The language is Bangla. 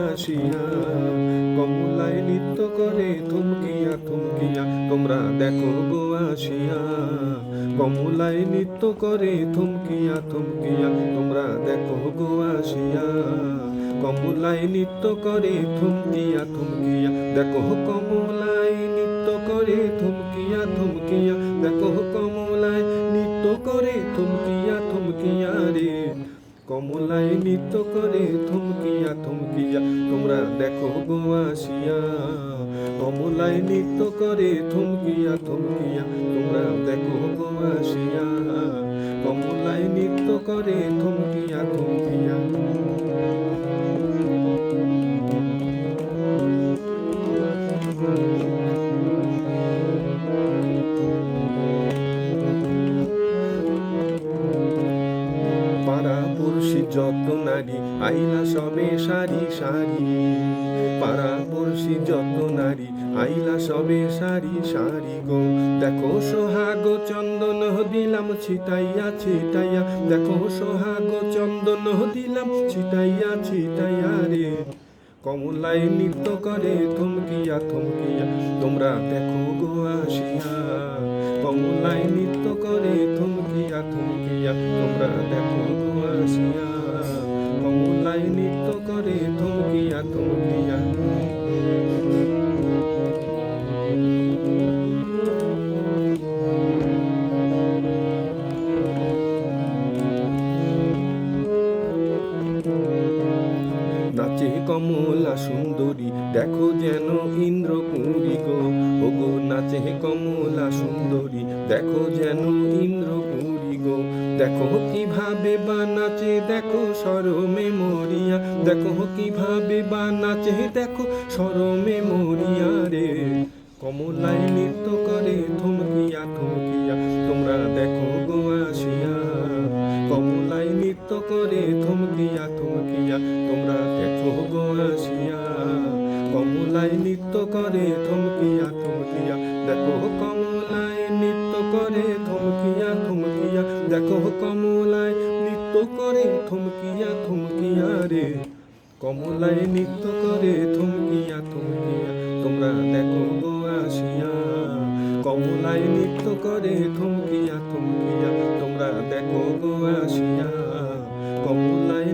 আসিয়া, কমলায় নৃত্য করে থমকিয়া থমকিয়া তোমরা দেখো গো আসিয়া, কমলায় নৃত্য করে থমকিয়া থমকিয়া তোমরা দেখো গো আসিয়া, কমলায় নৃত্য করে থমকিয়া থমকিয়া দেখো কমলায় নৃত্য করে থমকিয়া থমকিয়া দেখো কমলায় নৃত্য করে থমকিয়া থমকিয়া রে, কমলায় নৃত্য করে থমকিয়া থমকিয়া তোমরা দেখো গো আসিয়া, কমলায় নৃত্য করে থমকিয়া থমকিয়া তোমরা দেখো গো আসিয়া, কমলায় নৃত্য করে থমকিয়া থমকিয়া। পাড়াপড়শি যত নারী আইলা সবে সারি সারি, পাড়াপড়শি যত নারী আইলা সবে সারি সারি গো, দেখো সোহাগ চন্দন দিলাম ছিটাইয়া ছিটাইয়া, দেখো সোহাগ চন্দন দিলাম ছিটাইয়া ছিটাইয়া রে, কমলায় নৃত্য করে থমকিয়া থমকিয়া তোমরা দেখো গো আসিয়া, কমলায় নৃত্য করে থমকিয়া থমকিয়া তোমরা দেখো গো আসিয়া, কমলায় নৃত্য করে থমকিয়া থমকিয়া। নাচে কমলা সুন্দরী দেখো যেন ইন্দ্রপুরী গো, ওগো নাচে কমলা সুন্দরী দেখো যেন ইন্দ্রপুরী গো, দেখো কিভাবে বা নাচে দেখো শরমে মরিয়া, দেখো কিভাবে বা নাচে দেখো শরমে মরিয়া রে, কমলায় নৃত্য করে থমকিয়া থমকিয়া তোমরা দেখো গো আসিয়া, কমলায় নৃত্য করে থমকিয়া থমকিয়া তোমরা দেখো গো আসিয়া, কমলায় নৃত্য করে থমকিয়া থমকিয়া দেখো কমলায় নৃত্য করে থমকিয়া থমকিয়া দেখো কমলায় নৃত্য করে থমকিয়া থমকিয়া রে, কমলায় নৃত্য করে থমকিয়া থমকিয়া তোমরা দেখো গো আসিয়া, কমলায় নৃত্য করে থমকিয়া থমকিয়া তোমরা দেখো গো আসিয়া, কমলায়